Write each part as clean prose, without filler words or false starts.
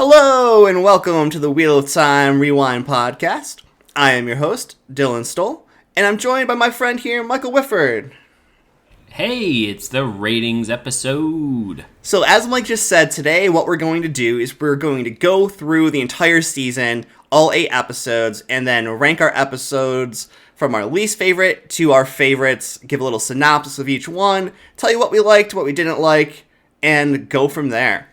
Hello and welcome to the Wheel of Time Rewind podcast. I am your host, Dylan Stoll, and I'm joined by my friend here, Michael Whifford. Hey, it's the ratings episode. So as Mike just said, today what we're going to do is we're going to go through the entire season, all 8 episodes, and then rank our episodes from our least favorite to our favorites, give a little synopsis of each one, tell you what we liked, what we didn't like, and go from there.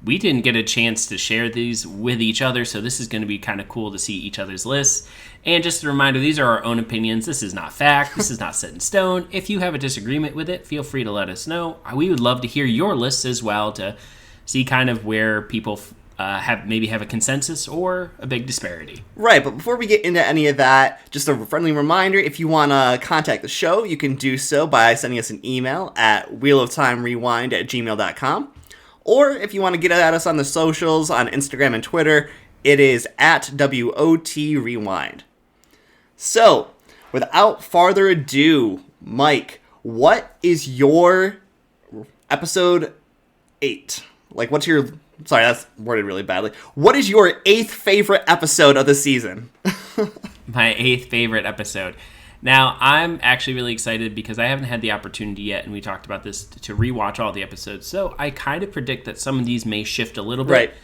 We didn't get a chance to share these with each other, so this is going to be kind of cool to see each other's lists. And just a reminder, these are our own opinions. This is not fact. This is not set in stone. If you have a disagreement with it, feel free to let us know. We would love to hear your lists as well to see kind of where people have a consensus or a big disparity. Right, but before we get into any of that, just a friendly reminder, if you want to contact the show, you can do so by sending us an email at wheeloftimerewind@gmail.com. Or if you want to get at us on the socials, on Instagram and Twitter, it is at WOT Rewind. So, without further ado, Mike, what is your episode 8? Sorry, that's worded really badly. What is your 8th favorite episode of the season? My 8th favorite episode. Now, I'm actually really excited because I haven't had the opportunity yet, and we talked about this, to rewatch all the episodes. So I kind of predict that some of these may shift a little bit. Right.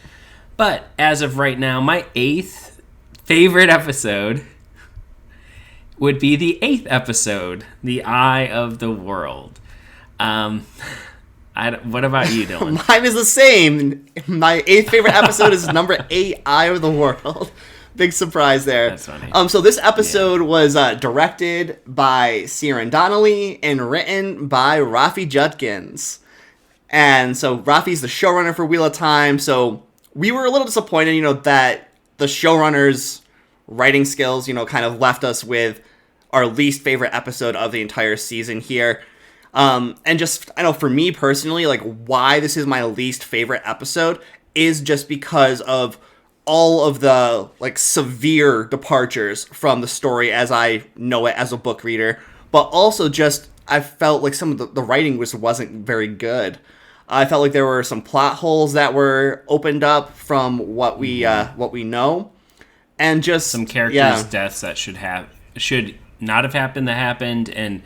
But as of right now, my 8th favorite episode would be the 8th episode, The Eye of the World. What about you, Dylan? Mine is the same. My 8th favorite episode is number 8, Eye of the World. Big surprise there. That's funny. So this episode was directed by Ciaran Donnelly and written by Rafi Judkins. And so Rafi's the showrunner for Wheel of Time. So we were a little disappointed, that the showrunner's writing skills, kind of left us with our least favorite episode of the entire season here. And just, I know for me personally, why this is my least favorite episode is just because of all of the severe departures from the story as I know it as a book reader, but also just I felt like some of the writing wasn't very good. I felt like there were some plot holes that were opened up from what we know, and just some characters' deaths that should not have happened that happened, and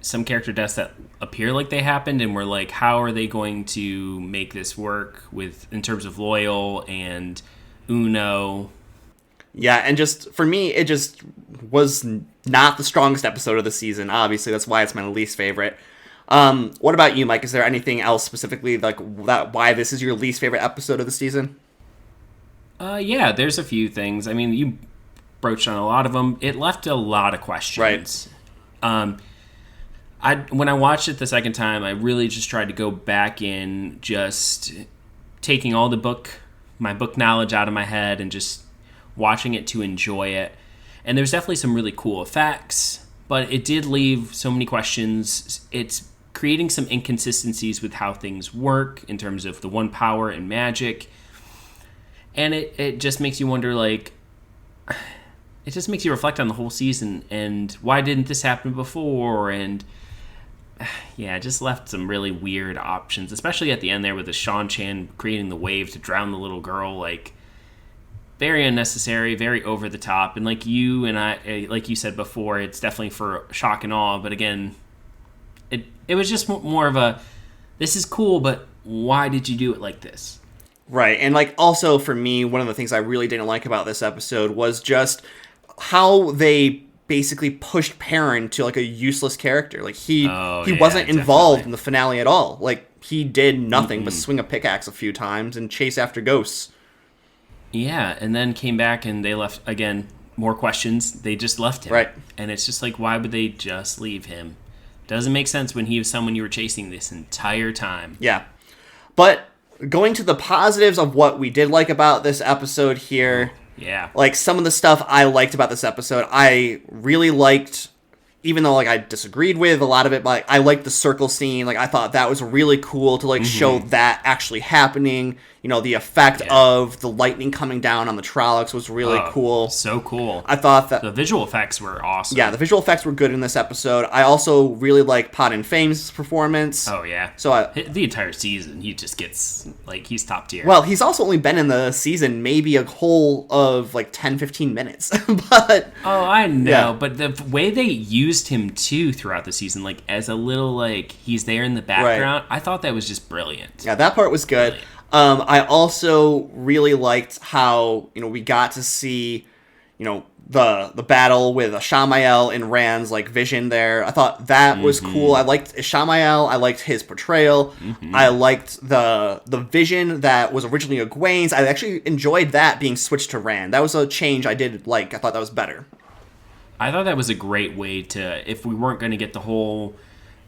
some character deaths that appear like they happened, and we're like, how are they going to make this work in terms of Loyal and Uno? Yeah, and just for me, it just was not the strongest episode of the season. Obviously, that's why it's my least favorite. What about you, Mike? Is there anything else specifically why this is your least favorite episode of the season? Yeah, there's a few things. I mean, you broached on a lot of them. It left a lot of questions. Right. When I watched it the second time, I really just tried to go back in, just taking all my book knowledge out of my head and just watching it to enjoy it. And there's definitely some really cool effects, but it did leave so many questions. It's creating some inconsistencies with how things work in terms of the one power and magic. And it just makes you wonder, it just makes you reflect on the whole season and why didn't this happen before? And yeah, it just left some really weird options, especially at the end there with the Sean Chan creating the wave to drown the little girl. Very unnecessary, very over the top. And like you said before, it's definitely for shock and awe. But again, it was just more of a, this is cool, but why did you do it like this? Right, and also for me, one of the things I really didn't like about this episode was just how they basically pushed Perrin to a useless character. He wasn't involved in the finale at all. He did nothing but swing a pickaxe a few times and chase after ghosts. Yeah, and then came back and they left again. More questions. They just left him. Right. And it's just why would they just leave him? Doesn't make sense when he was someone you were chasing this entire time. Yeah. But going to the positives of what we did like about this episode here. Yeah. Some of the stuff I liked about this episode, I really liked, even though I disagreed with a lot of it, but I liked the circle scene. I thought that was really cool to show that actually happening. the effect Yeah. of the lightning coming down on the Trollocs was really cool. So cool. I thought that The visual effects were awesome. yeah, the visual effects were good in this episode. I also really like Podden Fame's performance. Oh yeah. So the entire season, he just gets like he's top tier. well, he's also only been in the season maybe a whole of like 10-15 minutes. But oh, I know, Yeah. but the way they used him too throughout the season, like as a little like he's there in the background, I thought that was just brilliant. yeah, that part was good. I also really liked how we got to see the battle with Shamael and Rand's like vision there. I thought that was cool. I liked Shamael. I liked his portrayal. I liked the vision that was originally Egwene's. I actually enjoyed that being switched to Rand. That was a change I did like. I thought that was better. I thought that was a great way to, if we weren't going to get the whole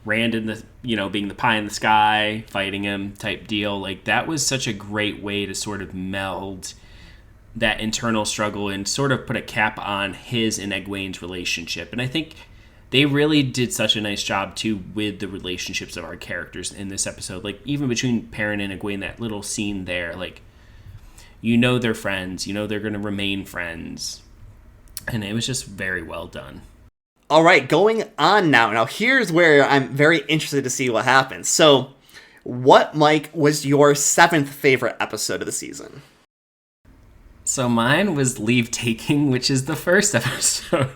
Rand in the, being the pie in the sky, fighting him type deal, like that was such a great way to sort of meld that internal struggle and sort of put a cap on his and Egwene's relationship. And I think they really did such a nice job too with the relationships of our characters in this episode. Like even between Perrin and Egwene, that little scene there, like they're friends, they're going to remain friends. And it was just very well done. All right, going on now. Now, here's where I'm very interested to see what happens. So, what, Mike, was your 7th favorite episode of the season? So mine was Leave Taking, which is the first episode.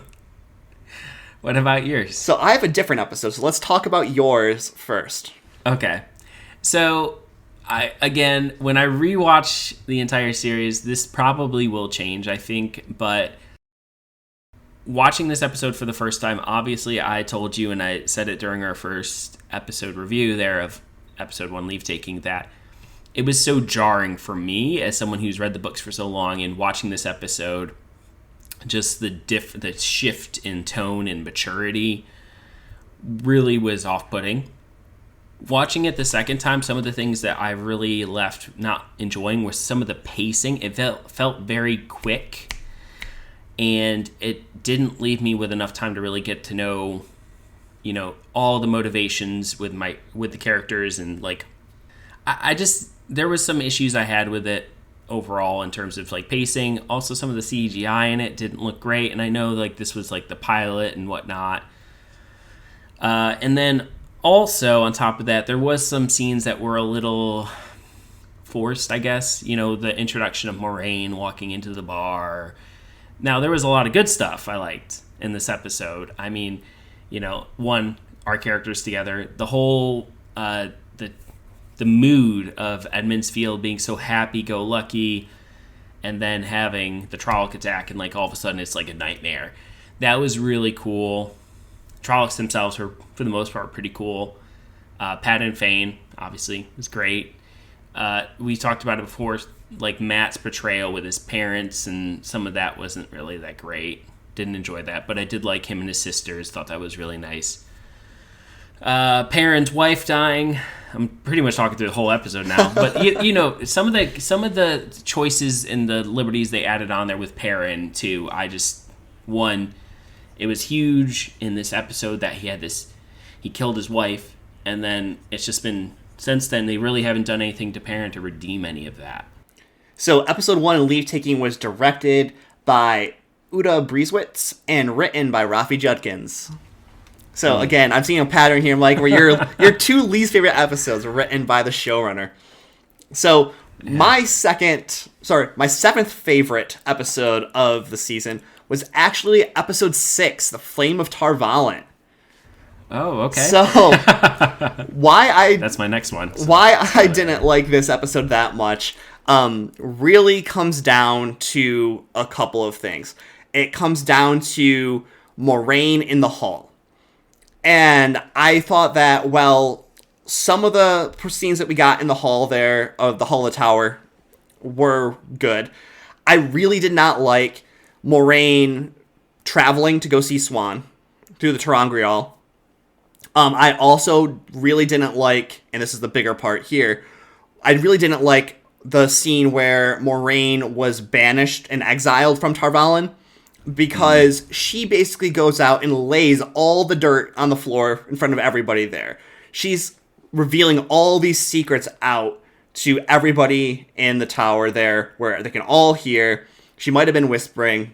What about yours? So, I have a different episode, so let's talk about yours first. Okay. So, when I rewatch the entire series, this probably will change, I think, but watching this episode for the first time, obviously I told you, and I said it during our first episode review there of episode 1, Leave Taking, that it was so jarring for me as someone who's read the books for so long, and watching this episode, just the shift in tone and maturity really was off-putting. Watching it the second time, some of the things that I really left not enjoying was some of the pacing. It felt very quick, and it didn't leave me with enough time to really get to know, all the motivations with the characters, and like, I just, there was some issues I had with it overall in terms of like pacing. Also, some of the CGI in it didn't look great, and I know like this was like the pilot and whatnot. And then also on top of that, there was some scenes that were a little forced, I guess. The introduction of Moraine walking into the bar. Now, there was a lot of good stuff I liked in this episode. I mean, one, our characters together, the whole, the mood of Edmund's Field being so happy-go-lucky, and then having the Trolloc attack, and like all of a sudden it's like a nightmare. That was really cool. Trollocs themselves were, for the most part, pretty cool. Podden Fain, obviously, was great. We talked about it before, like Mat's portrayal with his parents, and some of that wasn't really that great. Didn't enjoy that, but I did like him and his sisters. Thought that was really nice. Perrin's wife dying. I'm pretty much talking through the whole episode now, but some of the choices and the liberties they added on there with Perrin too. It was huge in this episode that he killed his wife, and then it's just been, since then, they really haven't done anything to Perrin to redeem any of that. So, episode 1, Leave Taking, was directed by Uta Brieswitz and written by Rafi Judkins. So, again, I'm seeing a pattern here, Mike, where your 2 least favorite episodes were written by the showrunner. So, my 7th favorite episode of the season was actually episode 6, The Flame of Tar Valon. Oh, okay. So, that's my next one. So. Why I didn't like this episode that much really comes down to a couple of things. It comes down to Moraine in the hall. And I thought that, some of the scenes that we got in the hall there, of the Hall of the Tower, were good. I really did not like Moraine traveling to go see Swan through the ter'angreal. I also really didn't like, and this is the bigger part here, I really didn't like the scene where Moraine was banished and exiled from Tar Valon, because she basically goes out and lays all the dirt on the floor in front of everybody there. She's revealing all these secrets out to everybody in the tower there where they can all hear. She might have been whispering.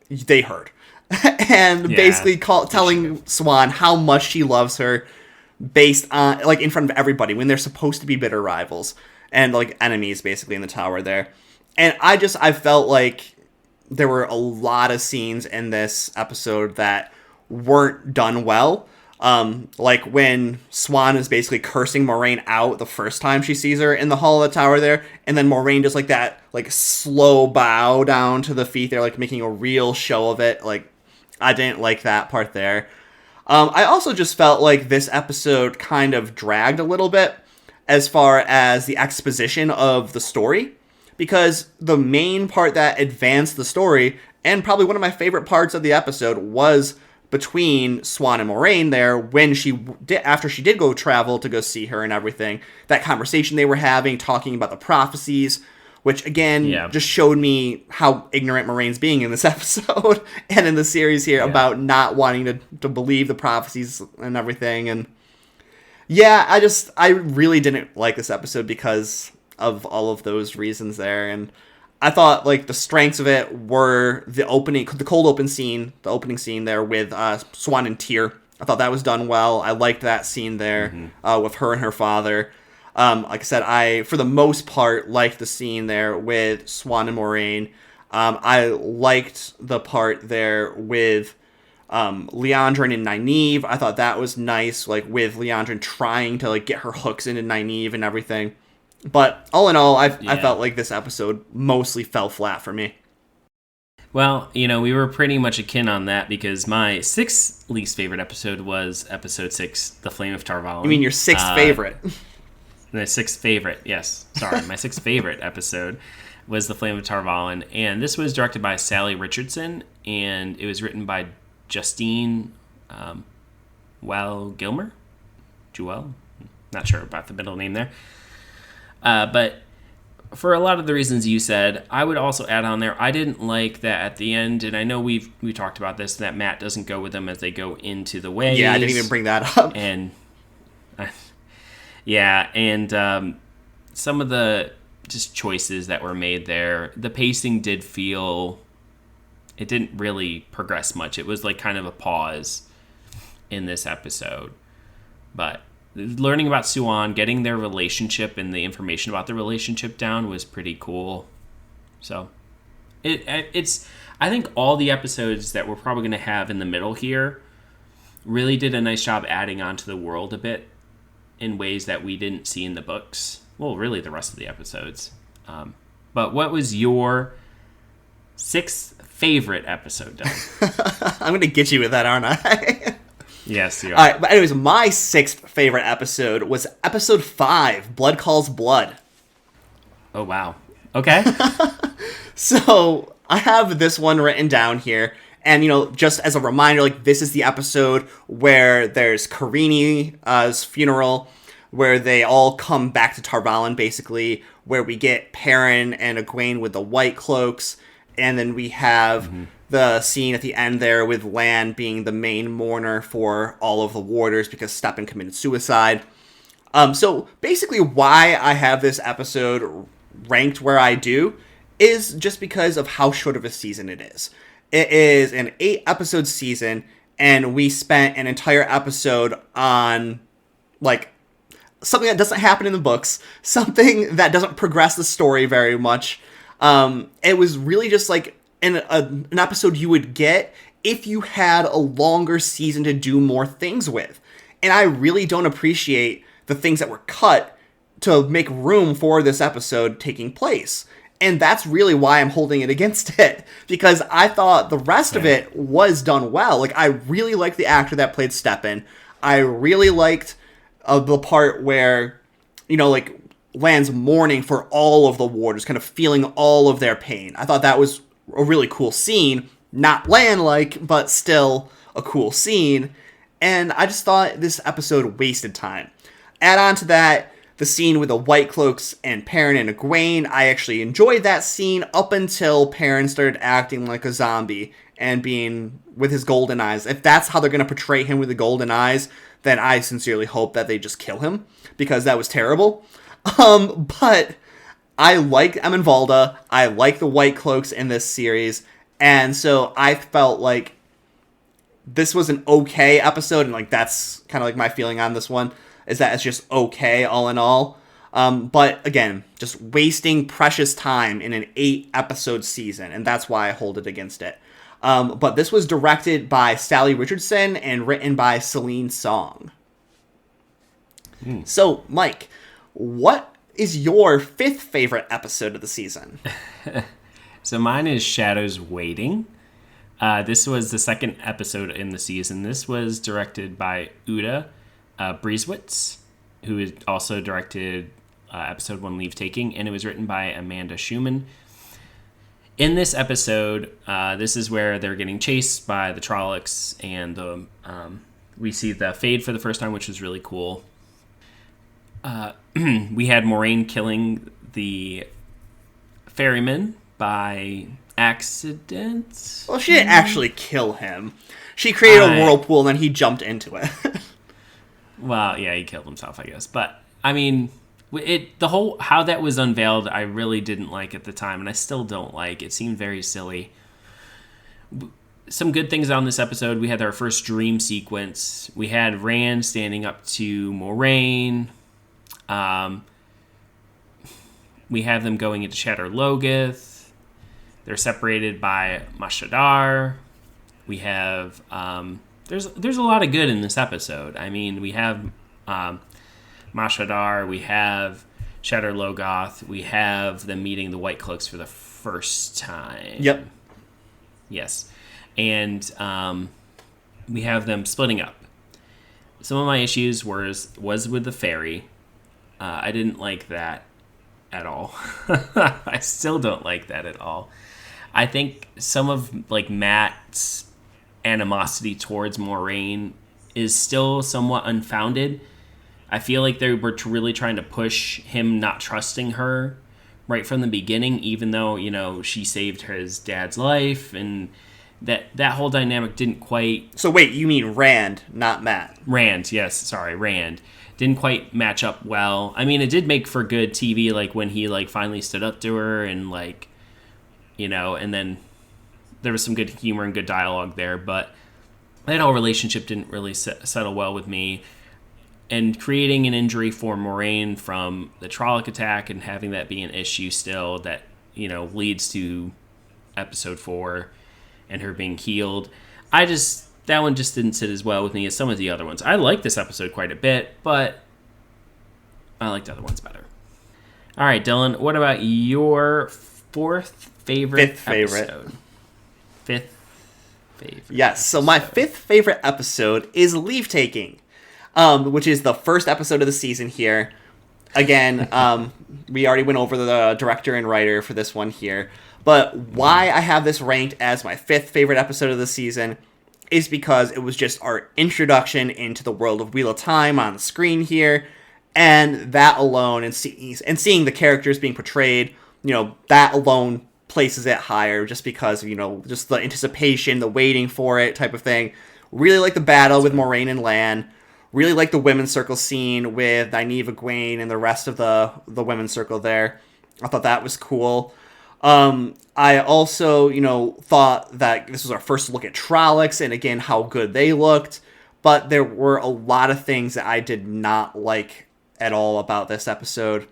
They heard. And basically telling Swan how much she loves her based on, like, in front of everybody when they're supposed to be bitter rivals and, like, enemies basically in the tower there. And I felt like there were a lot of scenes in this episode that weren't done well. Like when Swan is basically cursing Moiraine out the first time she sees her in the hall of the tower there, and then Moiraine does like that, like, slow bow down to the feet there, like making a real show of it. Like, I didn't like that part there. I also just felt like this episode kind of dragged a little bit as far as the exposition of the story, because the main part that advanced the story, and probably one of my favorite parts of the episode, was between Swan and Moiraine there when after she did go travel to go see her and everything. That conversation they were having, talking about the prophecies, which again just showed me how ignorant Moraine's being in this episode and in the series here about not wanting to believe the prophecies and everything. And I really didn't like this episode because of all of those reasons there. And I thought, like, the strengths of it were the cold opening scene there with Swan and Tyr. I thought that was done well. I liked that scene there with her and her father. Like I said, I, for the most part, liked the scene there with Swan and Moiraine. I liked the part there with Liandrin and Nynaeve. I thought that was nice, like, with Liandrin trying to, like, get her hooks into Nynaeve and everything. But all in all, I felt like this episode mostly fell flat for me. Well, we were pretty much akin on that, because my sixth least favorite episode was episode 6, The Flame of Tar Valon. You mean your sixth favorite? My sixth favorite, yes. Sorry, my sixth favorite episode was The Flame of Tar Valon. And this was directed by Sally Richardson, and it was written by Justine Gilmer? Jewel? Not sure about the middle name there. But for a lot of the reasons you said, I would also add on there, I didn't like that at the end, and I know we talked about this, that Matt doesn't go with them as they go into the ways. Yeah, I didn't even bring that up. And some of the just choices that were made there, the pacing did feel, it didn't really progress much. It was like kind of a pause in this episode. But learning about Siuan, getting their relationship and the information about the relationship down was pretty cool. So it's I think all the episodes that we're probably going to have in the middle here really did a nice job adding on to the world a bit in ways that we didn't see in the books. Well, really the rest of the episodes. But what was your sixth favorite episode, Dylan? I'm going to get you with that, aren't I? Yes, you are. All right, but anyways, my sixth favorite episode was episode 5, Blood Calls Blood. Oh, wow. Okay. So I have this one written down here, and, just as a reminder, like, this is the episode where there's Karini's funeral, where they all come back to Tar Valon, basically, where we get Perrin and Egwene with the white cloaks, and then we have the scene at the end there with Lan being the main mourner for all of the warders because Steppen committed suicide. So basically why I have this episode ranked where I do is just because of how short of a season it is. It is an 8-episode season, and we spent an entire episode on, like, something that doesn't happen in the books, something that doesn't progress the story very much. It was really just like an episode you would get if you had a longer season to do more things with. And I really don't appreciate the things that were cut to make room for this episode taking place. And that's really why I'm holding it against it, because I thought the rest of it was done well. Like, I really liked the actor that played Steppen. I really liked the part where, like, Lan's mourning for all of the warders, kind of feeling all of their pain. I thought that was a really cool scene. Not Lan-like, but still a cool scene. And I just thought this episode wasted time. Add on to that the scene with the White Cloaks and Perrin and Egwene. I actually enjoyed that scene up until Perrin started acting like a zombie and being with his golden eyes. If that's how they're going to portray him with the golden eyes, then I sincerely hope that they just kill him, because that was terrible. But I like Eminvalda. I like the White Cloaks in this series. And so I felt like this was an okay episode. And like that's kind of like my feeling on this one, is that it's just okay all in all. But again, just wasting precious time in an 8-episode season. And that's why I hold it against it. But this was directed by Sally Richardson and written by Celine Song. So, Mike, what is your 5th favorite episode of the season? So mine is Shadows Waiting. This was the 2nd episode in the season. This was directed by Uta Brieswitz, who also directed episode 1, Leave Taking, and it was written by Amanda Schumann. In this episode, this is where they're getting chased by the Trollocs, and we see the Fade for the first time, which was really cool. We had Moiraine killing the ferryman by accident. Well, she didn't actually kill him. She created a whirlpool and then he jumped into it. Well, yeah, he killed himself, I guess. But, I mean, how that was unveiled, I really didn't like at the time, and I still don't like. It seemed very silly. Some good things on this episode. We had our first dream sequence. We had Rand standing up to Moiraine. We have them going into Shadar Logoth. They're separated by Mashadar. We have there's a lot of good in this episode. I mean, we have Mashadar. We have Shadar Logoth. We have them meeting the White Cloaks for the first time. Yep. Yes, and we have them splitting up. Some of my issues was with the ferry. I didn't like that at all. I still don't like that at all. I think some of like Matt's animosity towards Moiraine is still somewhat unfounded. I feel like they were really trying to push him not trusting her right from the beginning, even though, you know, she saved his dad's life, and that whole dynamic didn't quite... So wait, you mean Rand, not Matt? Rand, yes, sorry, Rand. Didn't quite match up well. I mean, it did make for good TV, like when he like finally stood up to her and like, you know, and then there was some good humor and good dialogue there, but that whole relationship didn't really settle well with me. And creating an injury for Moiraine from the Trolloc attack and having that be an issue still that, you know, leads to episode 4 and her being healed. That one just didn't sit as well with me as some of the other ones. I liked this episode quite a bit, but I liked other ones better. All right, Dylan, what about your 4th favorite episode? 5th favorite. Yes, so my 5th favorite episode is Leave Taking, which is the first episode of the season here. Again, we already went over the director and writer for this one here. But why I have this ranked as my 5th favorite episode of the season is because it was just our introduction into the world of Wheel of Time on the screen here, and that alone, and seeing the characters being portrayed, you know, that alone places it higher just because, you know, just the anticipation, the waiting for it type of thing. Really like the battle with Moiraine and Lan. Really like the Women's Circle scene with Nynaeve, Egwene, and the rest of the Women's Circle there. I thought that was cool. I also, you know, thought that this was our first look at Trollocs, and again, how good they looked. But there were a lot of things that I did not like at all about this episode,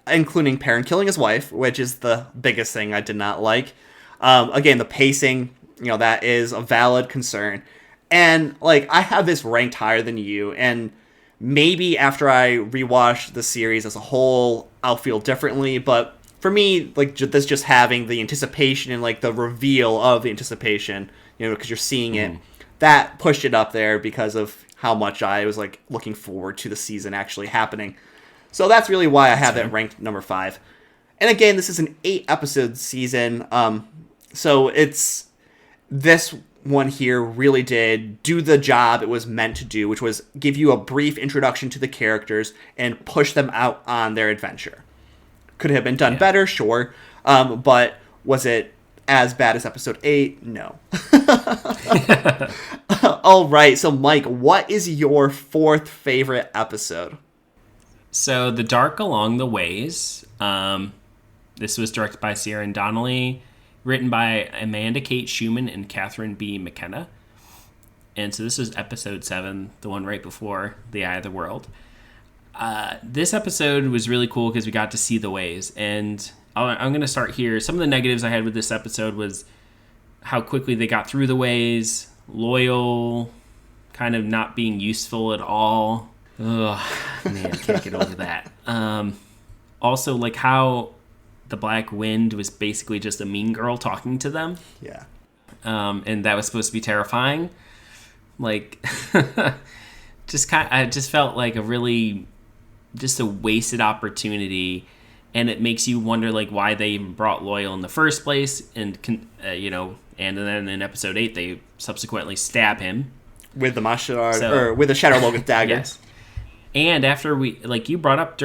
including Perrin killing his wife, which is the biggest thing I did not like. Again, the pacing, you know, that is a valid concern. And, like, I have this ranked higher than you, and maybe after I rewatch the series as a whole, I'll feel differently, but for me, like, this just having the anticipation and, like, the reveal of the anticipation, you know, because you're seeing it, that pushed it up there because of how much I was, like, looking forward to the season actually happening. So that's really why I have it ranked number 5. And again, this is an 8-episode season, so it's... This one here really did do the job it was meant to do, which was give you a brief introduction to the characters and push them out on their adventure. Could have been done better, sure, but was it as bad as episode 8? No. All right, so Mike, what is your 4th favorite episode? So, The Dark Along the Ways. This was directed by Ciaran Donnelly, written by Amanda Kate Schumann and Catherine B. McKenna. And so this is episode 7, the one right before The Eye of the World. This episode was really cool because we got to see the ways. And I'm going to start here. Some of the negatives I had with this episode was how quickly they got through the ways, Loial kind of not being useful at all. Ugh, man, I can't get over that. Also, like how the Black Wind was basically just a mean girl talking to them. Yeah. And that was supposed to be terrifying. Like, I just felt like just a wasted opportunity. And it makes you wonder, like, why they even brought Loial in the first place. And, and then in episode 8, they subsequently stab him. With the Mashadar, or with the Shadow Logoth dagger. Yes. And after you brought up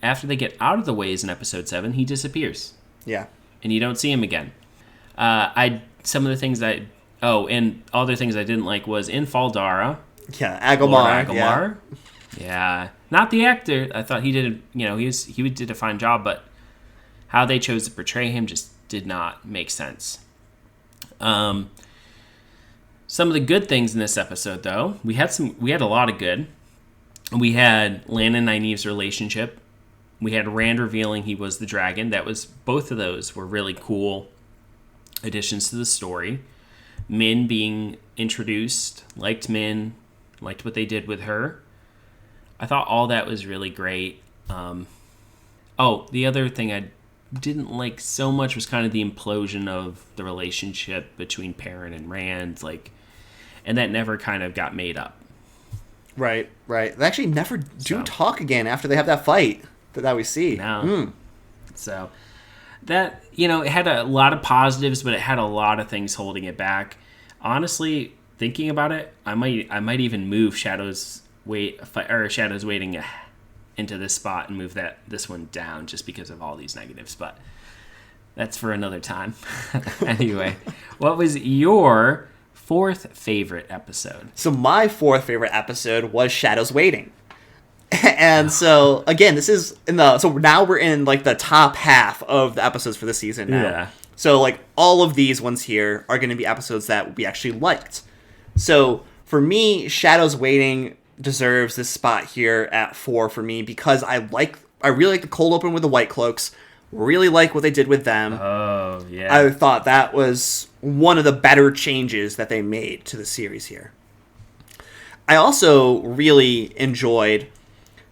after they get out of the ways in episode 7, he disappears. Yeah. And you don't see him again. Some of the things and other things I didn't like was in Fal Dara. Yeah, Agomar. Agomar. Yeah. Not the actor. I thought he did, he did a fine job, but how they chose to portray him just did not make sense. Some of the good things in this episode, though, we had a lot of good. We had Lan and Nynaeve's relationship. We had Rand revealing he was the dragon. Both of those were really cool additions to the story. Min being introduced, liked Min, liked what they did with her. I thought all that was really great. The other thing I didn't like so much was kind of the implosion of the relationship between Perrin and Rand, and that never kind of got made up. Right. They actually never do talk again after they have that fight that we see. No. So that, it had a lot of positives, but it had a lot of things holding it back. Honestly, thinking about it, I might even move Shadows Waiting into this spot and move this one down just because of all these negatives, but that's for another time. Anyway, what was your 4th favorite episode? So my 4th favorite episode was Shadows Waiting. And so again, so now we're in the top half of the episodes for the season now. Yeah. So all of these ones here are going to be episodes that we actually liked. So for me, Shadows Waiting deserves this spot here at 4 for me because I really like the cold open with the White Cloaks. Really like what they did with them. Oh, yeah. I thought that was one of the better changes that they made to the series here. I also really enjoyed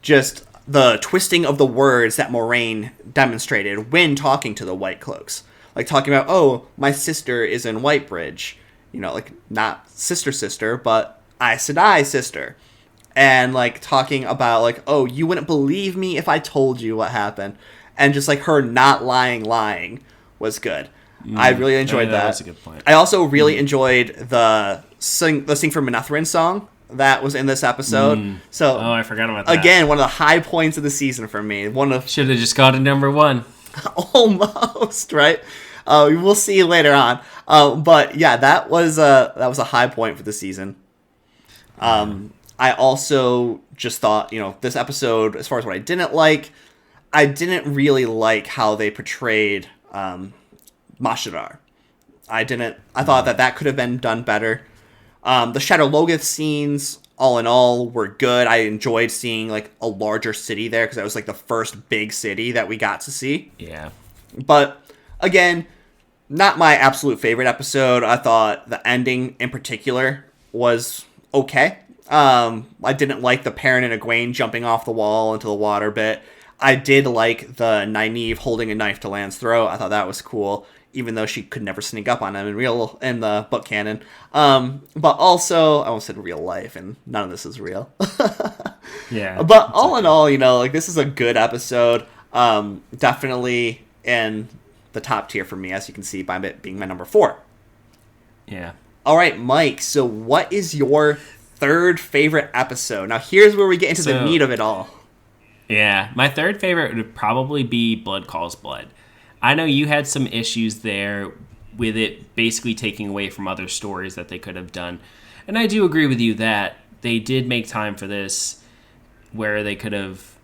just the twisting of the words that Moiraine demonstrated when talking to the White Cloaks. Talking about, oh, my sister is in Whitebridge. Not sister, but Aes Sedai sister. And, talking about, oh, you wouldn't believe me if I told you what happened. And just, her not lying was good. I really enjoyed that. That's a good point. I also really enjoyed the Sing for Manetheren song that was in this episode. So, I forgot about that. Again, one of the high points of the season for me. Should have just got a number 1. Almost, right? We'll see later on. But yeah, that was a high point for the season. I also just thought, this episode, as far as what I didn't like, I didn't really like how they portrayed Mashadar. I thought that could have been done better. The Shadow Logoth scenes, all in all, were good. I enjoyed seeing a larger city there because that was the first big city that we got to see. Yeah. But again, not my absolute favorite episode. I thought the ending in particular was okay. I didn't like the Perrin and Egwene jumping off the wall into the water bit. I did like the Nynaeve holding a knife to Lan's throat. I thought that was cool, even though she could never sneak up on him in the book canon. But also, I almost said real life, and none of this is real. Yeah. But all in all, this is a good episode. Definitely in the top tier for me, as you can see by it being my number 4. Yeah. All right, Mike. So what is your 3rd favorite episode? Now here's where we get into the meat of it all. Yeah, my 3rd favorite would probably be Blood Calls Blood. I know you had some issues there with it basically taking away from other stories that they could have done. And I do agree with you that they did make time for this where they could have,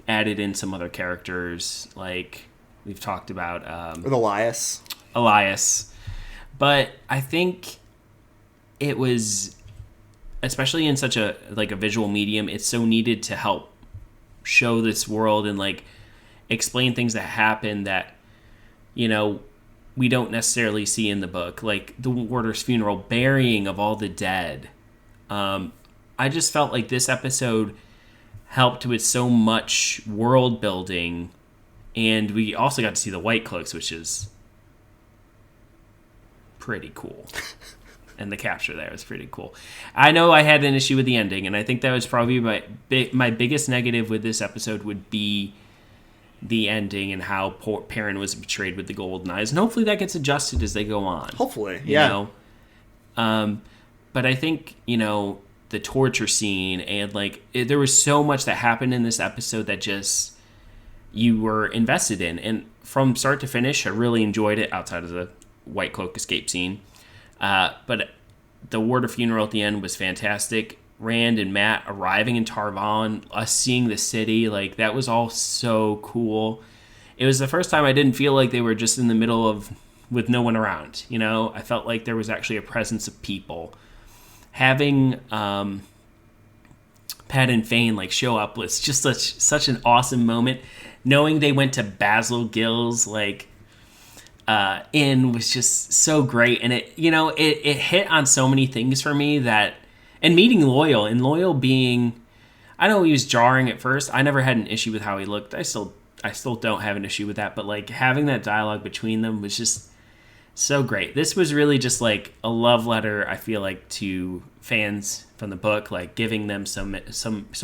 added in some other characters, like we've talked about With Elias. But I think it was, especially in such a visual medium, it's so needed to help show this world and like explain things that happen that, you know, we don't necessarily see in the book, like the warder's funeral, burying of all the dead. I just felt like this episode helped with so much world building, and we also got to see the White Cloaks, which is pretty cool. And the capture there was pretty cool. I know I had an issue with the ending, and I think that was probably my biggest negative with this episode would be the ending and how Perrin was betrayed with the golden eyes. And hopefully that gets adjusted as they go on. Hopefully, yeah. You know? But I think, you know, the torture scene and there was so much that happened in this episode that just you were invested in. And from start to finish, I really enjoyed it outside of the White Cloak escape scene. But the warder funeral at the end was fantastic. Rand and Mat arriving in Tar-Valon, us seeing the city, like that was all so cool. It was the first time I didn't feel like they were just in the middle of with no one around. You know, I felt like there was actually a presence of people. Having Pat and Fane like show up was just such an awesome moment. Knowing they went to Basil Gill's inn was just so great, and it hit on so many things for me that. And meeting Loial being, I know he was jarring at first. I never had an issue with how he looked. I still don't have an issue with that. But like having that dialogue between them was just so great. This was really just like a love letter, I feel like, to fans from the book, like giving them so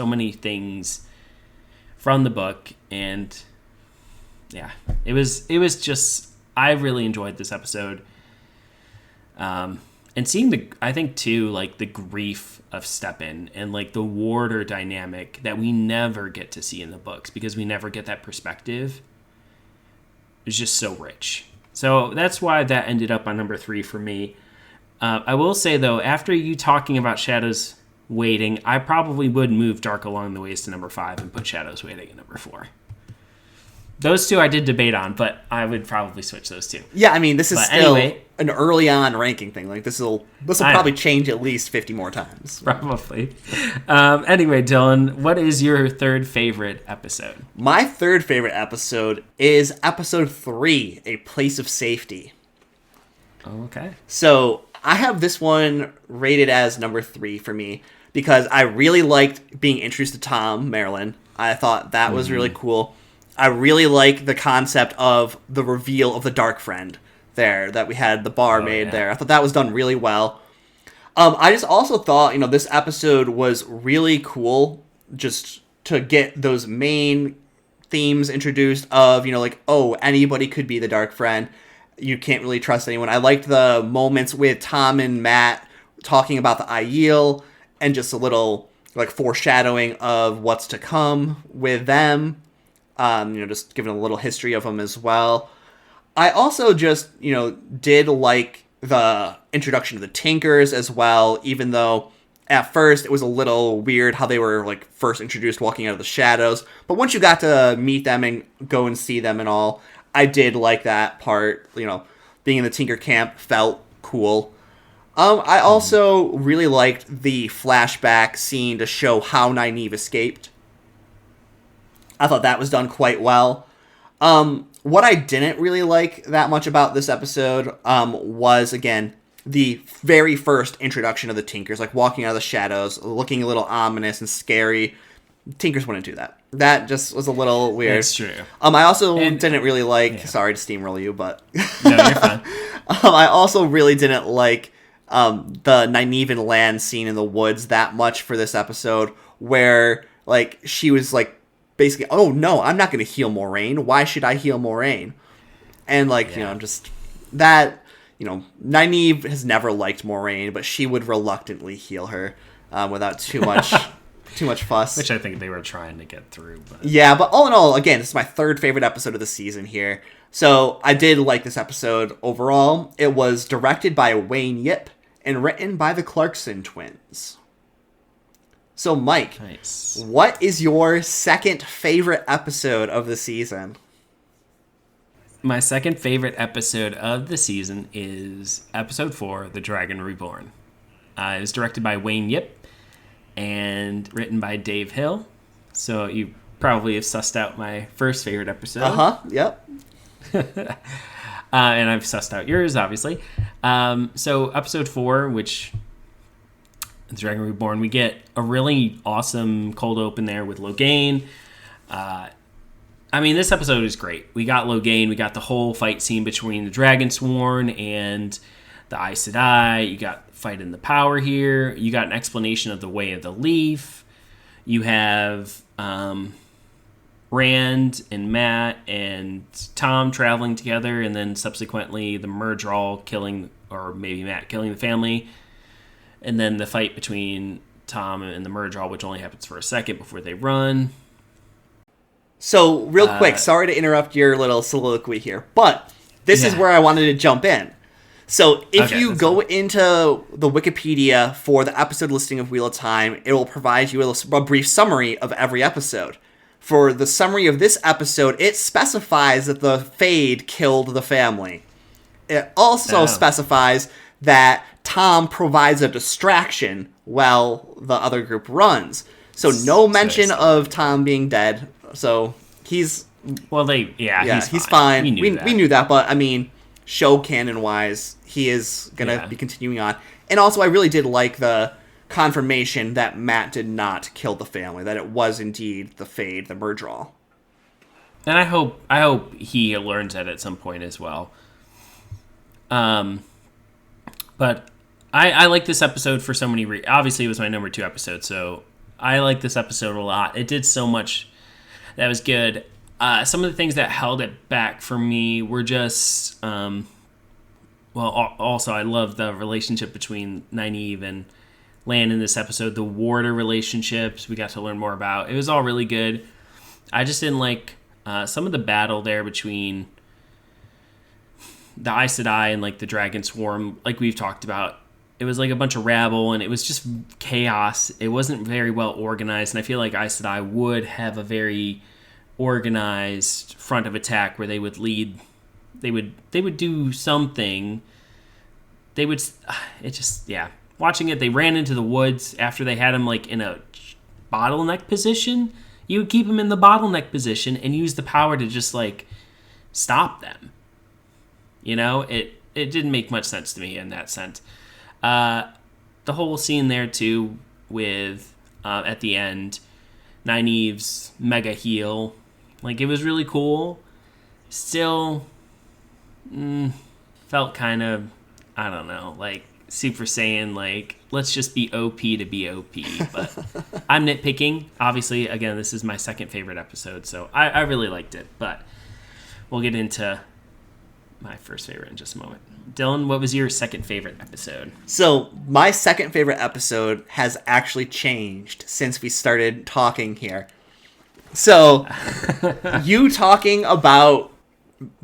many things from the book. And yeah, it was just, I really enjoyed this episode. And seeing I think too, like the grief of Steppen and like the warder dynamic that we never get to see in the books because we never get that perspective is just so rich. So that's why that ended up on number 3 for me. I will say though, after you talking about Shadows Waiting, I probably would move Dark Along the Ways to number 5 and put Shadows Waiting at number 4. Those two I did debate on, but I would probably switch those two. Yeah, I mean, this is still an early on ranking thing. Like this will probably change at least 50 more times. Probably. Anyway, Dylan, what is your third favorite episode? My third favorite episode is episode 3, A Place of Safety. Okay. So I have this one rated as number 3 for me because I really liked being introduced to Tom Marilyn. I thought that was really cool. I really like the concept of the reveal of the Dark Friend there, that we had the barmaid there. I thought that was done really well. I just also thought, this episode was really cool just to get those main themes introduced of, anybody could be the Dark Friend. You can't really trust anyone. I liked the moments with Tom and Mat talking about the Aiel and just a little, foreshadowing of what's to come with them. Just giving a little history of them as well. I also just, did like the introduction of the Tinkers as well, even though at first it was a little weird how they were first introduced walking out of the shadows. But once you got to meet them and go and see them and all, I did like that part. Being in the Tinker camp felt cool. I also really liked the flashback scene to show how Nynaeve escaped. I thought that was done quite well. What I didn't really like that much about this episode was, again, the very first introduction of the Tinkers, walking out of the shadows, looking a little ominous and scary. Tinkers wouldn't do that. That just was a little weird. That's true. I also didn't really like... Sorry to steamroll you, but... No, you're fine. I also really didn't like the Nynaeve and Lan scene in the woods that much for this episode, where, she was, basically, oh no, I'm not going to heal Moiraine. Why should I heal Moiraine? And just that, Nynaeve has never liked Moiraine, but she would reluctantly heal her without too much fuss. Which I think they were trying to get through. But. Yeah, but all in all, again, this is my third favorite episode of the season here. So I did like this episode overall. It was directed by Wayne Yip and written by the Clarkson twins. So, Mike, Nice. what is your second favorite episode of the season? My second favorite episode of the season is episode 4, The Dragon Reborn. It was directed by Wayne Yip and written by Dave Hill. So you probably have sussed out my first favorite episode. Yep. And I've sussed out yours, obviously. So episode 4, which The Dragon Reborn, we get a really awesome cold open there with Logain. I mean, this episode is great. We got Logain. We got the whole fight scene between the Dragon Sworn and the Aes Sedai. You got fight in the power here. You got an explanation of the Way of the Leaf. You have Rand and Matt and Tom traveling together, and then subsequently the Myrddraal killing, or maybe Matt killing the family. And then the fight between Tom and the Myrddraal, which only happens for a second before they run. So, real quick, sorry to interrupt your little soliloquy here, but this is where I wanted to jump in. So, if you go into the Wikipedia for the episode listing of Wheel of Time, it will provide you a brief summary of every episode. For the summary of this episode, it specifies that the Fade killed the family. It also specifies that Tom provides a distraction while the other group runs. So no mention of Tom being dead. So he's... Well, he's fine. We knew that, but I mean, show canon-wise, he is going to be continuing on. And also, I really did like the confirmation that Matt did not kill the family, that it was indeed the Fade, the Myrddraal. And I hope he learns that at some point as well. But I like this episode for so many reasons. Obviously, it was my number 2 episode, so I like this episode a lot. It did so much that was good. Some of the things that held it back for me were just... also, I love the relationship between Nynaeve and Lan in this episode. The warder relationships we got to learn more about. It was all really good. I just didn't like some of the battle there between the Aes Sedai and like the Dragon Swarm, like we've talked about. It was like a bunch of rabble, and it was just chaos. It wasn't very well organized, and I feel like Aes Sedai would have a very organized front of attack where they would lead. They would do something. They would. It just Watching it, they ran into the woods after they had him like in a bottleneck position. You would keep him in the bottleneck position and use the power to just like stop them. You know, it didn't make much sense to me in that sense. The whole scene there too with at the end, Nynaeve's mega heal, like it was really cool. Still, felt kind of, I don't know, like Super Saiyan, like let's just be OP to be OP. But I'm nitpicking. Obviously, again, this is my second favorite episode, so I really liked it. But we'll get into my first favorite in just a moment. Dylan, what was your second favorite episode? So my second favorite episode has actually changed since we started talking here. So you talking about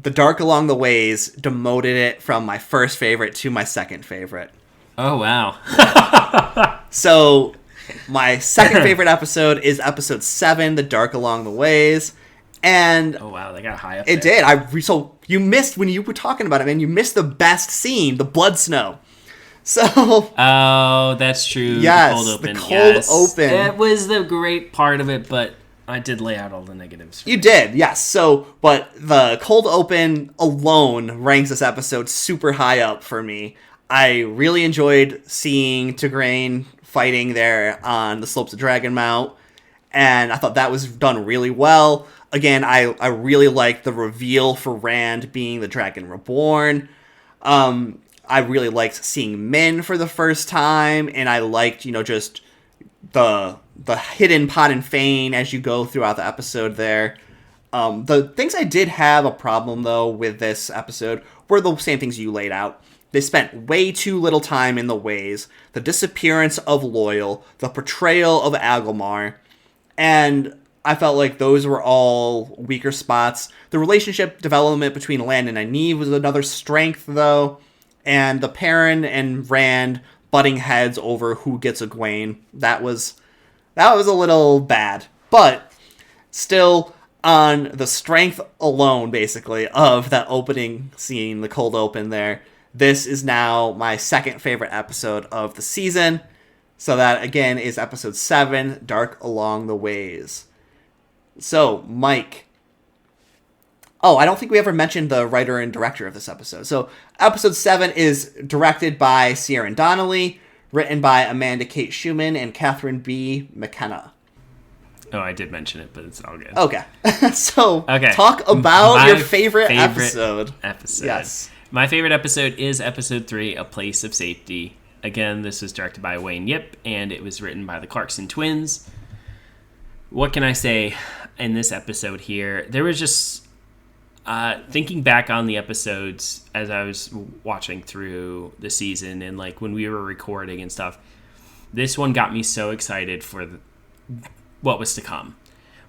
The Dark Along the Ways demoted it from my first favorite to my second favorite. Oh, wow. So my second favorite episode is episode 7, The Dark Along the Ways. And oh wow, they got high up there. It did. So you missed when you were talking about it, man. You missed the best scene, the blood snow. So oh, that's true. Yes, the cold open. That was the great part of it, but I did lay out all the negatives. You did, yes. So, but the cold open alone ranks this episode super high up for me. I really enjoyed seeing Tigraine fighting there on the slopes of Dragonmount, and I thought that was done really well. Again, I really liked the reveal for Rand being the Dragon Reborn. I really liked seeing Min for the first time, and I liked, just the hidden Pot and Fane as you go throughout the episode there. The things I did have a problem, though, with this episode were the same things you laid out. They spent way too little time in the ways, the disappearance of Loial, the portrayal of Agelmar, and I felt like those were all weaker spots. The relationship development between Lan and Nynaeve was another strength, though. And the Perrin and Rand butting heads over who gets Egwene. That was that was a little bad. But still, on the strength alone, basically, of that opening scene, the cold open there, this is now my second favorite episode of the season. So that, again, is episode 7, Dark Along the Ways. So, Mike. Oh, I don't think we ever mentioned the writer and director of this episode. So, episode 7 is directed by Ciaran Donnelly, written by Amanda Kate Schumann and Catherine B. McKenna. Oh, I did mention it, but it's all good. Okay. So, talk about your favorite episode. Yes. My favorite episode is episode 3, A Place of Safety. Again, this was directed by Wayne Yip, and it was written by the Clarkson twins. What can I say in this episode here? There was just, thinking back on the episodes as I was watching through the season and like when we were recording and stuff, this one got me so excited for what was to come.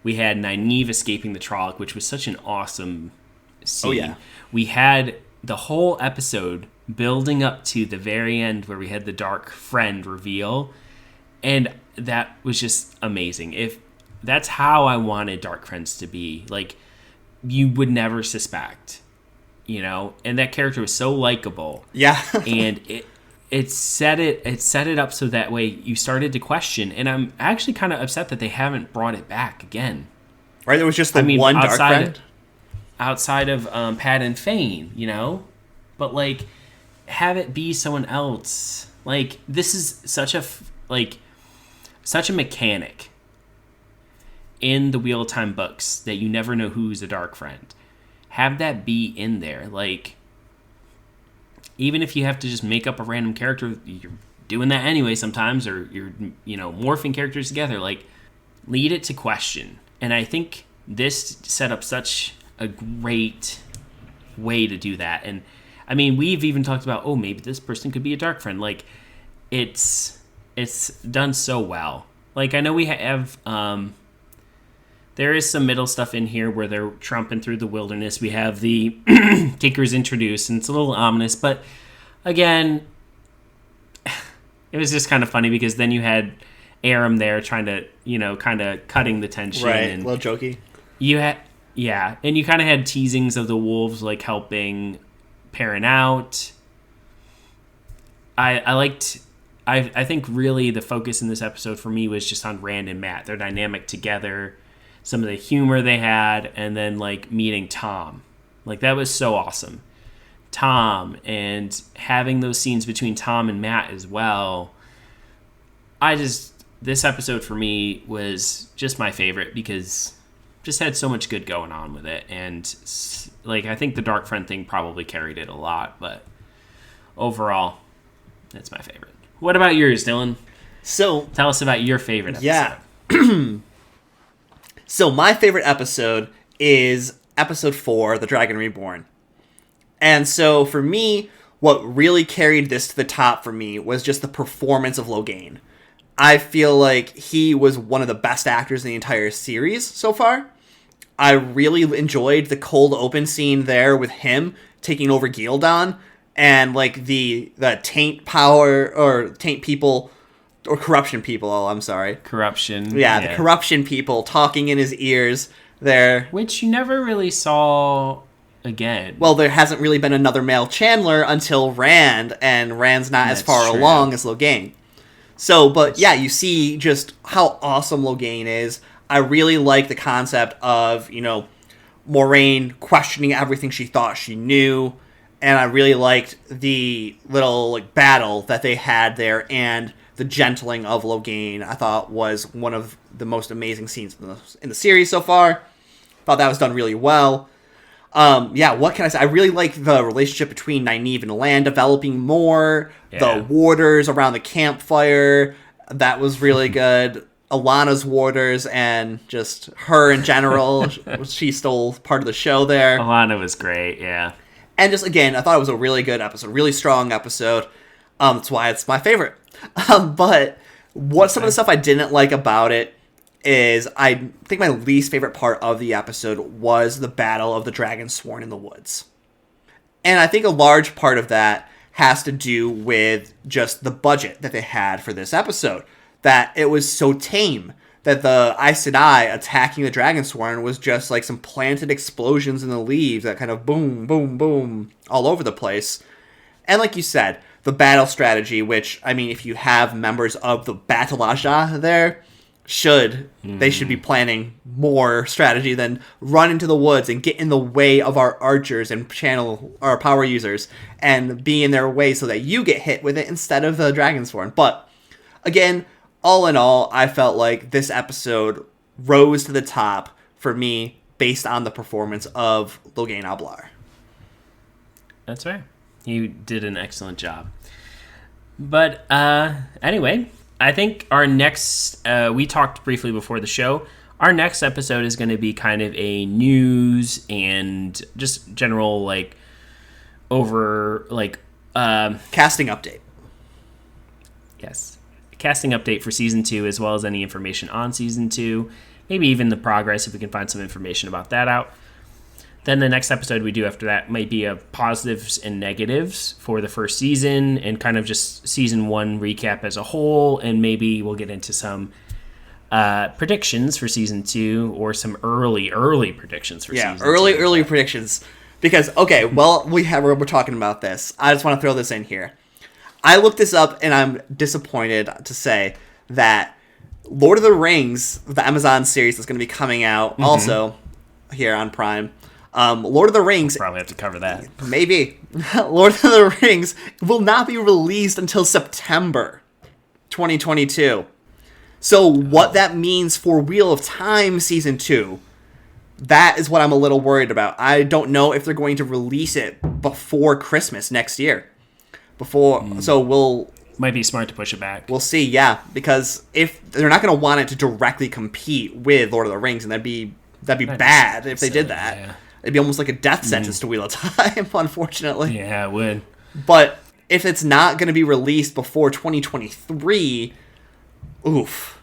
We had Nynaeve escaping the Trolloc, which was such an awesome scene. Oh, yeah. We had the whole episode building up to the very end where we had the Dark Friend reveal, and that was just amazing. If that's how I wanted Dark Friends to be, like, you would never suspect, you know, and that character was so likable. Yeah. And it set it up so that way you started to question, and I'm actually kind of upset that they haven't brought it back again. Right, there was just the one Dark Friend. Outside of Pat and Fane, you know? But, like, have it be someone else. Like, this is such a mechanic in the Wheel of Time books that you never know who's a Dark Friend. Have that be in there. Like, even if you have to just make up a random character, you're doing that anyway sometimes, or you're, you know, morphing characters together. Like, lead it to question. And I think this set up such a great way to do that. And I mean, we've even talked about, oh, maybe this person could be a Dark Friend. Like, it's done so well. Like, I know we have there is some middle stuff in here where they're tromping through the wilderness. We have the Kickers introduced, and it's a little ominous. But again, it was just kind of funny because then you had Aram there trying to, you know, kind of cutting the tension. Right, and a little jokey. Yeah, and you kind of had teasings of the wolves, like, helping Perrin out. I think really the focus in this episode for me was just on Rand and Mat, their dynamic together, some of the humor they had, and then, like, meeting Tom. Like, that was so awesome. Tom, and having those scenes between Tom and Mat as well. This episode for me was just my favorite because just had so much good going on with it. And, like, I think the Dark Friend thing probably carried it a lot, but overall, that's my favorite. What about yours, Dylan? So, tell us about your favorite episode. Yeah. So, my favorite episode is episode 4, The Dragon Reborn. And so, for me, what really carried this to the top for me was just the performance of Logain. I feel like he was one of the best actors in the entire series so far. I really enjoyed the cold open scene there with him taking over Gildan, and, like, the taint power, or taint people, or corruption people, I'm sorry. Corruption. Yeah, the corruption people talking in his ears there. Which you never really saw again. Well, there hasn't really been another male Chandler until Rand, and Rand's not as far along as Logain. So, but yeah, you see just how awesome Logain is. I really like the concept of, you know, Moiraine questioning everything she thought she knew, and I really liked the little, like, battle that they had there, and the gentling of Logain, I thought, was one of the most amazing scenes in the series so far. Thought that was done really well. Yeah, what can I say? I really like the relationship between Nynaeve and Lan developing more. Yeah. The warders around the campfire, that was really good. Alana's warders and just her in general. She stole part of the show there. Alana was great, yeah. And just, again, I thought it was a really good episode, really strong episode. That's why it's my favorite. But some of the stuff I didn't like about it is, I think my least favorite part of the episode was the battle of the dragons sworn in the woods. And I think a large part of that has to do with just the budget that they had for this episode. that it was so tame, that the Aes Sedai attacking the Dragonsworn was just like some planted explosions in the leaves that kind of boom, boom, boom all over the place. And like you said, the battle strategy, which, I mean, if you have members of the Battleaja there, they should be planning more strategy than run into the woods and get in the way of our archers and channel our power users and be in their way so that you get hit with it instead of the Dragonsworn. But again, all in all, I felt like this episode rose to the top for me based on the performance of Logain Ablar. That's fair. You did an excellent job. But anyway, I think our next, we talked briefly before the show, our next episode is going to be kind of a news and just general, like, casting update. Yes. Casting update for season 2, as well as any information on season 2, maybe even the progress if we can find some information about that out. Then the next episode we do after that might be a positives and negatives for the first season and kind of just season 1 recap as a whole, and maybe we'll get into some predictions for season 2 or some early predictions for season 2. Early predictions. Because, okay, we're talking about this. I just want to throw this in here. I looked this up, and I'm disappointed to say that Lord of the Rings, the Amazon series that's going to be coming out also here on Prime, Lord of the Rings... Probably have to cover that. Maybe. Lord of the Rings will not be released until September 2022. So what that means for Wheel of Time Season 2, that is what I'm a little worried about. I don't know if they're going to release it before Christmas next year. So might be smart to push it back. We'll see, yeah, because if they're not going to want it to directly compete with Lord of the Rings, and that'd be bad if they did that. Yeah. It'd be almost like a death sentence to Wheel of Time, unfortunately. Yeah, it would. But if it's not going to be released before 2023, oof,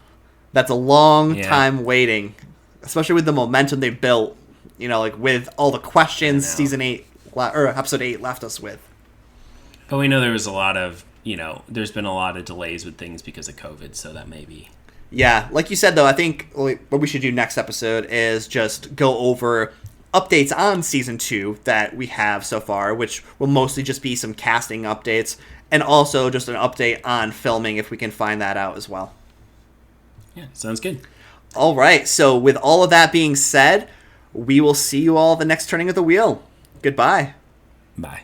that's a long time waiting, especially with the momentum they've built. You know, like with all the questions season 8 or episode 8 left us with. But we know there was a lot of, there's been a lot of delays with things because of COVID, so that may be... Yeah, like you said, though, I think what we should do next episode is just go over updates on Season 2 that we have so far, which will mostly just be some casting updates, and also just an update on filming if we can find that out as well. Yeah, sounds good. All right, so with all of that being said, we will see you all the next turning of the wheel. Goodbye. Bye.